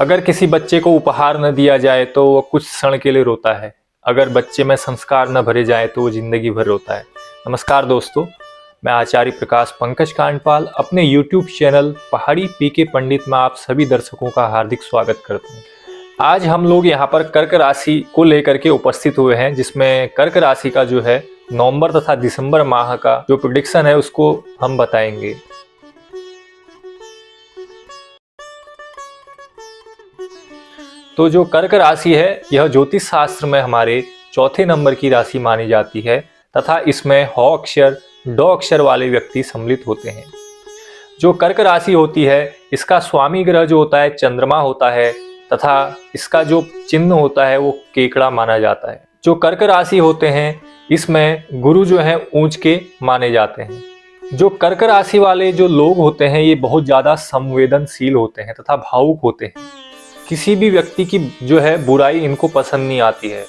अगर किसी बच्चे को उपहार न दिया जाए तो वो कुछ क्षण के लिए रोता है। अगर बच्चे में संस्कार न भरे जाए तो वो जिंदगी भर रोता है। नमस्कार दोस्तों, मैं आचार्य प्रकाश पंकज कांडपाल अपने YouTube चैनल पहाड़ी पीके पंडित में आप सभी दर्शकों का हार्दिक स्वागत करता हूँ। आज हम लोग यहाँ पर कर्क राशि को लेकर के उपस्थित हुए हैं, जिसमें कर्क राशि का जो है नवंबर तथा दिसंबर माह का जो प्रेडिक्शन है उसको हम बताएंगे। तो जो कर्क राशि है यह ज्योतिष शास्त्र में हमारे चौथे नंबर की राशि मानी जाती है तथा इसमें ह अक्षर ड अक्षर वाले व्यक्ति सम्मिलित होते हैं। जो कर्क राशि होती है इसका स्वामी ग्रह जो होता है चंद्रमा होता है तथा इसका जो चिन्ह होता है वो केकड़ा माना जाता है। जो कर्क राशि होते हैं इसमें गुरु जो है ऊंच के माने जाते हैं। जो कर्क राशि वाले जो लोग होते हैं ये बहुत ज़्यादा संवेदनशील होते हैं तथा भावुक होते हैं। किसी भी व्यक्ति की जो है बुराई इनको पसंद नहीं आती है,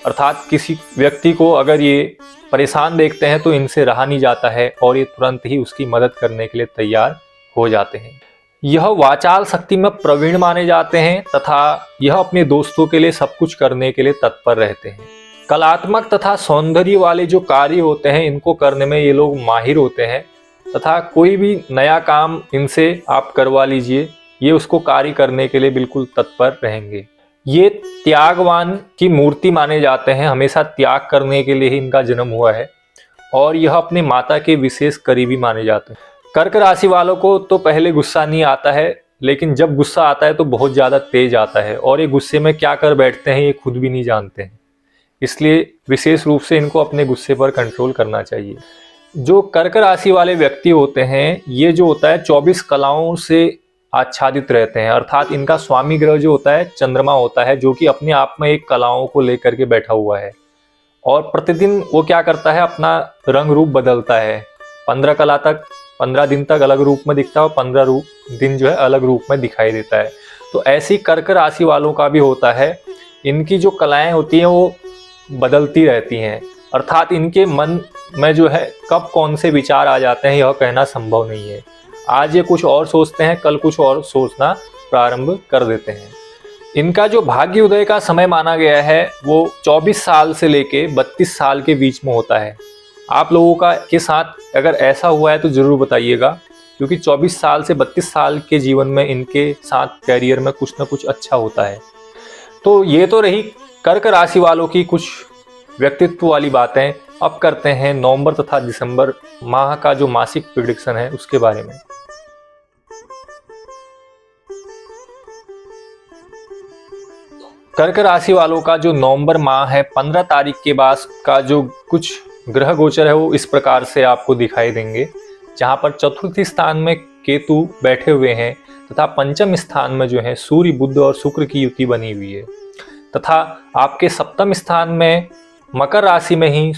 अर्थात किसी व्यक्ति को अगर ये परेशान देखते हैं तो इनसे रहा नहीं जाता है और ये तुरंत ही उसकी मदद करने के लिए तैयार हो जाते हैं। यह वाचाल शक्ति में प्रवीण माने जाते हैं तथा यह अपने दोस्तों के लिए सब कुछ करने के लिए तत्पर रहते हैं। कलात्मक तथा सौंदर्य वाले जो कार्य होते हैं इनको करने में ये लोग माहिर होते हैं तथा कोई भी नया काम इनसे आप करवा लीजिए, ये उसको कार्य करने के लिए बिल्कुल तत्पर रहेंगे। ये त्यागवान की मूर्ति माने जाते हैं, हमेशा त्याग करने के लिए ही इनका जन्म हुआ है और यह अपने माता के विशेष करीबी माने जाते हैं। कर्क राशि वालों को तो पहले गुस्सा नहीं आता है, लेकिन जब गुस्सा आता है तो बहुत ज़्यादा तेज आता है और ये गुस्से में क्या कर बैठते हैं ये खुद भी नहीं जानते हैं। इसलिए विशेष रूप से इनको अपने गुस्से पर कंट्रोल करना चाहिए। जो कर्क राशि वाले व्यक्ति होते हैं ये जो होता है 24 कलाओं से आच्छादित रहते हैं, अर्थात इनका स्वामी ग्रह जो होता है चंद्रमा होता है, जो कि अपने आप में एक कलाओं को लेकर के बैठा हुआ है और प्रतिदिन वो क्या करता है अपना रंग रूप बदलता है। 15 दिन तक अलग रूप में दिखता है और 15 दिन जो है अलग रूप में दिखाई देता है। तो ऐसी कर्क राशि वालों का भी होता है, इनकी जो कलाएं होती हैं वो बदलती रहती हैं, अर्थात इनके मन में जो है कब कौन से विचार आ जाते हैं यह कहना संभव नहीं है। आज ये कुछ और सोचते हैं, कल कुछ और सोचना प्रारंभ कर देते हैं। इनका जो भाग्य उदय का समय माना गया है वो 24 साल से लेके 32 साल के बीच में होता है। आप लोगों का के साथ अगर ऐसा हुआ है तो ज़रूर बताइएगा, क्योंकि 24 साल से 32 साल के जीवन में इनके साथ कैरियर में कुछ ना कुछ अच्छा होता है। तो ये तो रही कर्क राशि वालों की कुछ व्यक्तित्व वाली बातें। अब करते हैं नवंबर तथा दिसंबर माह का जो मासिक प्रेडिक्शन है उसके बारे में। कर्क राशि वालों का जो नवंबर माह है 15 तारीख के बाद का जो कुछ ग्रह गोचर है वो इस प्रकार से आपको दिखाई देंगे, जहां पर चतुर्थी स्थान में केतु बैठे हुए हैं तथा पंचम स्थान में जो है सूर्य बुध और शुक्र की युति बनी हुई है तथा आपके सप्तम स्थान में मकर राशि में ही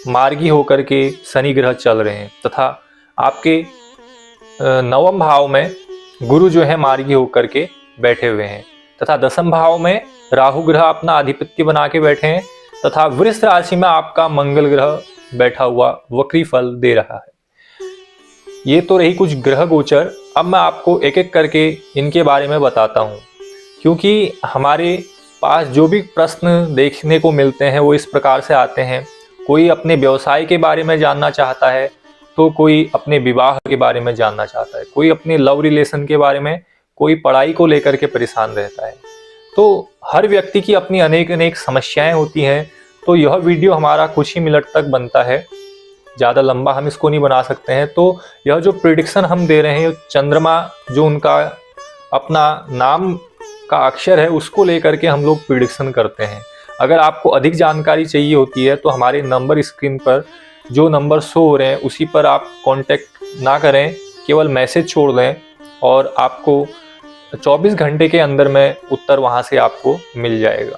मार्गी होकर के शनि ग्रह चल रहे हैं तथा आपके नवम भाव में गुरु जो है मार्गी होकर के बैठे हुए हैं तथा दसम भाव में राहु ग्रह अपना आधिपत्य बना के बैठे हैं तथा वृष राशि में आपका मंगल ग्रह बैठा हुआ वक्री फल दे रहा है। ये तो रही कुछ ग्रह गोचर। अब मैं आपको एक एक करके इनके बारे में बताता हूँ, क्योंकि हमारे पास जो भी प्रश्न देखने को मिलते हैं वो इस प्रकार से आते हैं। कोई अपने व्यवसाय के बारे में जानना चाहता है, तो कोई अपने विवाह के बारे में जानना चाहता है, कोई अपने लव रिलेशन के बारे में, कोई पढ़ाई को लेकर के परेशान रहता है। तो हर व्यक्ति की अपनी अनेक अनेक समस्याएं होती हैं। तो यह वीडियो हमारा कुछ ही मिनट तक बनता है, ज़्यादा लंबा हम इसको नहीं बना सकते हैं। तो यह जो प्रेडिक्शन हम दे रहे हैं चंद्रमा जो उनका अपना नाम का अक्षर है उसको लेकर के हम लोग प्रेडिक्शन करते हैं। अगर आपको अधिक जानकारी चाहिए होती है तो हमारे नंबर स्क्रीन पर जो नंबर शो हो रहे हैं उसी पर आप कांटेक्ट ना करें, केवल मैसेज छोड़ दें और आपको 24 घंटे के अंदर में उत्तर वहां से आपको मिल जाएगा।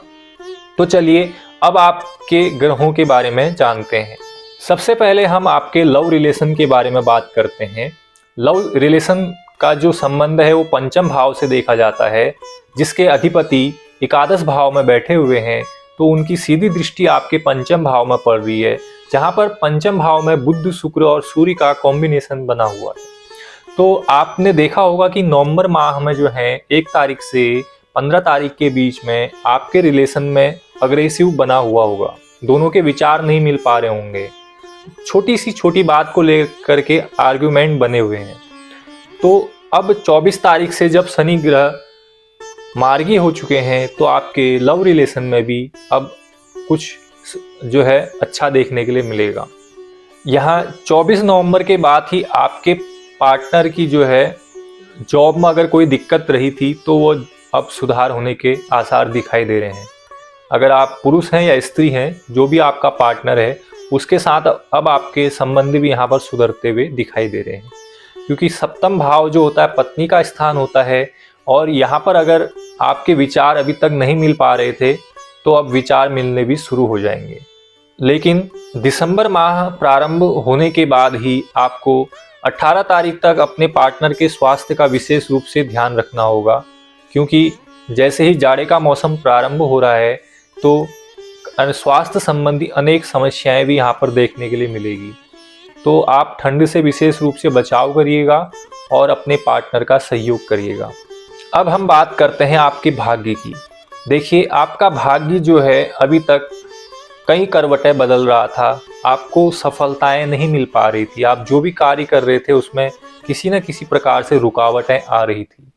तो चलिए अब आपके ग्रहों के बारे में जानते हैं। सबसे पहले हम आपके लव रिलेशन के बारे में बात करते हैं। लव रिलेशन का जो संबंध है वो पंचम भाव से देखा जाता है, जिसके अधिपति एकादश भाव में बैठे हुए हैं। तो उनकी सीधी दृष्टि आपके पंचम भाव में पड़ रही है, जहां पर पंचम भाव में बुध शुक्र और सूर्य का कॉम्बिनेशन बना हुआ है। तो आपने देखा होगा कि नवंबर माह में जो है 1 तारीख से 15 तारीख के बीच में आपके रिलेशन में अग्रेसिव बना हुआ होगा, दोनों के विचार नहीं मिल पा रहे होंगे, छोटी सी छोटी बात को लेकर के आर्ग्यूमेंट बने हुए हैं। तो अब 24 तारीख से जब शनि ग्रह मार्गी हो चुके हैं तो आपके लव रिलेशन में भी अब कुछ जो है अच्छा देखने के लिए मिलेगा। यहाँ 24 नवंबर के बाद ही आपके पार्टनर की जो है जॉब में अगर कोई दिक्कत रही थी तो वो अब सुधार होने के आसार दिखाई दे रहे हैं। अगर आप पुरुष हैं या स्त्री हैं, जो भी आपका पार्टनर है उसके साथ अब आपके संबंध भी यहाँ पर सुधरते हुए दिखाई दे रहे हैं, क्योंकि सप्तम भाव जो होता है पत्नी का स्थान होता है। और यहाँ पर अगर आपके विचार अभी तक नहीं मिल पा रहे थे तो अब विचार मिलने भी शुरू हो जाएंगे। लेकिन दिसंबर माह प्रारंभ होने के बाद ही आपको 18 तारीख तक अपने पार्टनर के स्वास्थ्य का विशेष रूप से ध्यान रखना होगा, क्योंकि जैसे ही जाड़े का मौसम प्रारंभ हो रहा है तो स्वास्थ्य संबंधी अनेक समस्याएं भी यहाँ पर देखने के लिए मिलेगी। तो आप ठंड से विशेष रूप से बचाव करिएगा और अपने पार्टनर का सहयोग करिएगा। अब हम बात करते हैं आपके भाग्य की। देखिए, आपका भाग्य जो है अभी तक कई करवटें बदल रहा था, आपको सफलताएं नहीं मिल पा रही थी, आप जो भी कार्य कर रहे थे उसमें किसी न किसी प्रकार से रुकावटें आ रही थी।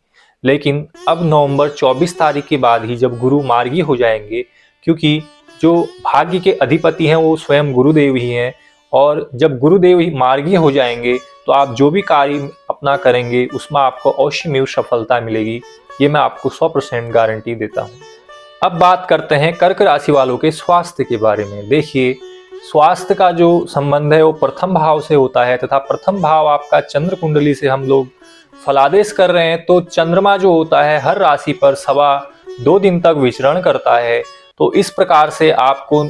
लेकिन अब नवंबर 24 तारीख के बाद ही जब गुरु मार्गी हो जाएंगे, क्योंकि जो भाग्य के अधिपति हैं वो स्वयं गुरुदेव ही हैं, और जब गुरुदेव ही मार्गी हो जाएंगे तो आप जो भी कार्य अपना करेंगे उसमें आपको अवश्यमेव सफलता मिलेगी। ये मैं आपको 100% गारंटी देता हूँ। अब बात करते हैं कर्क राशि वालों के स्वास्थ्य के बारे में। देखिए, स्वास्थ्य का जो संबंध है वो प्रथम भाव से होता है, तथा प्रथम भाव आपका चंद्र कुंडली से हम लोग फलादेश कर रहे हैं। तो चंद्रमा जो होता है हर राशि पर 2.25 दिन तक विचरण करता है। तो इस प्रकार से आपको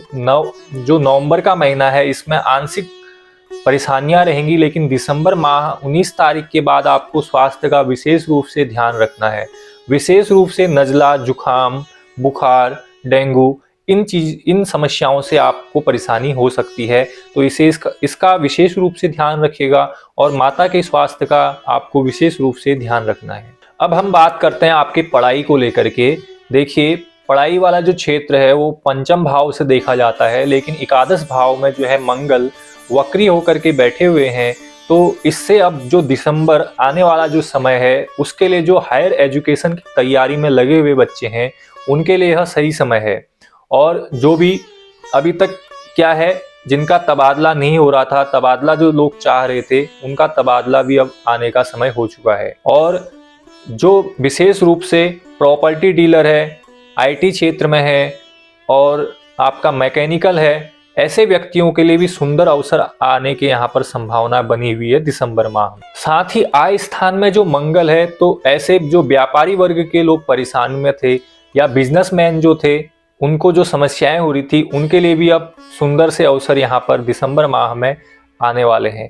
जो नवंबर का महीना है इसमें आंशिक परेशानियां रहेंगी, लेकिन दिसंबर माह 19 तारीख के बाद आपको स्वास्थ्य का विशेष रूप से ध्यान रखना है। विशेष रूप से नज़ला, जुखाम, बुखार, डेंगू, इन समस्याओं से आपको परेशानी हो सकती है। तो इसका विशेष रूप से ध्यान रखिएगा, और माता के स्वास्थ्य का आपको विशेष रूप से ध्यान रखना है। अब हम बात करते हैं आपकी पढ़ाई को लेकर के। देखिए, पढ़ाई वाला जो क्षेत्र है वो पंचम भाव से देखा जाता है, लेकिन एकादश भाव में जो है मंगल वक्री होकर के बैठे हुए हैं। तो इससे अब जो दिसंबर आने वाला जो समय है उसके लिए जो हायर एजुकेशन की तैयारी में लगे हुए बच्चे हैं उनके लिए यह सही समय है। और जो भी अभी तक क्या है जिनका तबादला नहीं हो रहा था, तबादला जो लोग चाह रहे थे, उनका तबादला भी अब आने का समय हो चुका है। और जो विशेष रूप से प्रॉपर्टी डीलर है, IT क्षेत्र में है और आपका मैकेनिकल है, ऐसे व्यक्तियों के लिए भी सुंदर अवसर आने के यहाँ पर संभावना बनी हुई है दिसंबर माह में। साथ ही आय स्थान में जो मंगल है, तो ऐसे जो व्यापारी वर्ग के लोग परेशानी में थे या बिजनेसमैन जो थे उनको जो समस्याएं हो रही थी उनके लिए भी अब सुंदर से अवसर यहाँ पर दिसंबर माह में आने वाले हैं।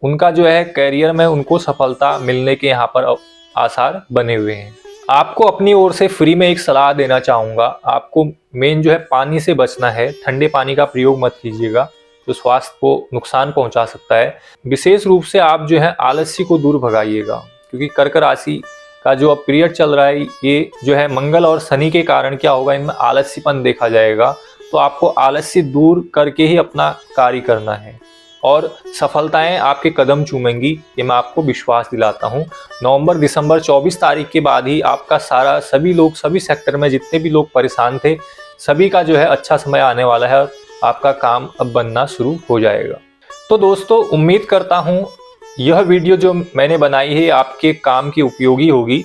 उनका जो है करियर में उनको सफलता मिलने के यहाँ पर आसार बने हुए हैं। आपको अपनी ओर से फ्री में एक सलाह देना चाहूँगा। आपको मेन जो है पानी से बचना है, ठंडे पानी का प्रयोग मत कीजिएगा, जो स्वास्थ्य को नुकसान पहुंचा सकता है। विशेष रूप से आप जो है आलस्य को दूर भगाइएगा, क्योंकि कर्क राशि का जो अब पीरियड चल रहा है ये जो है मंगल और शनि के कारण क्या होगा, इनमें आलस्यपन देखा जाएगा। तो आपको आलस्य दूर करके ही अपना कार्य करना है और सफलताएं आपके कदम चूमेंगी, ये मैं आपको विश्वास दिलाता हूं। नवंबर दिसंबर 24 तारीख के बाद ही आपका सभी सेक्टर में जितने भी लोग परेशान थे सभी का जो है अच्छा समय आने वाला है और आपका काम अब बनना शुरू हो जाएगा। तो दोस्तों, उम्मीद करता हूं यह वीडियो जो मैंने बनाई है आपके काम की उपयोगी होगी।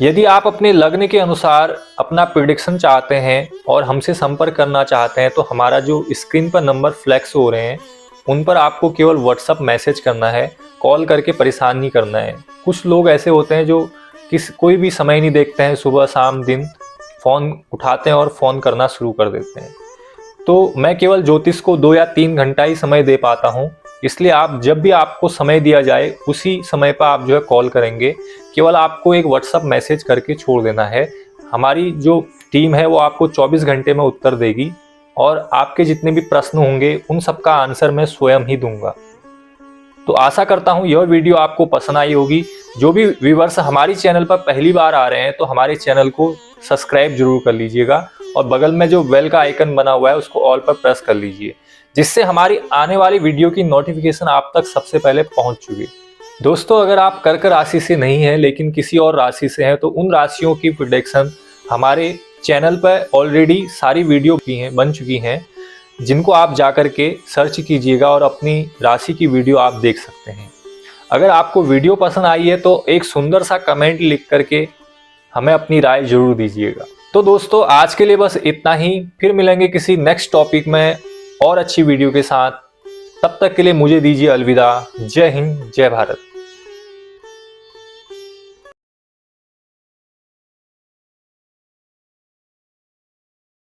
यदि आप अपने लग्न के अनुसार अपना प्रेडिक्शन चाहते हैं और हमसे संपर्क करना चाहते हैं तो हमारा जो स्क्रीन पर नंबर फ्लैक्स हो रहे हैं उन पर आपको केवल व्हाट्सअप मैसेज करना है, कॉल करके परेशान नहीं करना है। कुछ लोग ऐसे होते हैं जो कोई भी समय नहीं देखते हैं, सुबह शाम दिन फ़ोन उठाते हैं और फ़ोन करना शुरू कर देते हैं। तो मैं केवल ज्योतिष को 2 या 3 घंटा ही समय दे पाता हूँ, इसलिए आप जब भी आपको समय दिया जाए उसी समय पर आप जो है कॉल करेंगे। केवल आपको एक व्हाट्सअप मैसेज करके छोड़ देना है। हमारी जो टीम है वो आपको 24 घंटे में उत्तर देगी और आपके जितने भी प्रश्न होंगे उन सब का आंसर मैं स्वयं ही दूंगा। तो आशा करता हूँ यह वीडियो आपको पसंद आई होगी। जो भी व्यूअर्स हमारी चैनल पर पहली बार आ रहे हैं तो हमारे चैनल को सब्सक्राइब जरूर कर लीजिएगा और बगल में जो बेल का आइकन बना हुआ है उसको ऑल पर प्रेस कर लीजिए, जिससे हमारी आने वाली वीडियो की नोटिफिकेशन आप तक सबसे पहले पहुंच चुके। दोस्तों, अगर आप कर्क राशि से नहीं हैं लेकिन किसी और राशि से हैं तो उन राशियों की प्रेडिक्शन हमारे चैनल पर ऑलरेडी सारी वीडियो बन चुकी हैं, जिनको आप जाकर के सर्च कीजिएगा और अपनी राशि की वीडियो आप देख सकते हैं। अगर आपको वीडियो पसंद आई है तो एक सुंदर सा कमेंट लिख करके हमें अपनी राय जरूर दीजिएगा। तो दोस्तों, आज के लिए बस इतना ही। फिर मिलेंगे किसी नेक्स्ट टॉपिक में और अच्छी वीडियो के साथ। तब तक के लिए मुझे दीजिए अलविदा। जय हिंद, जय भारत।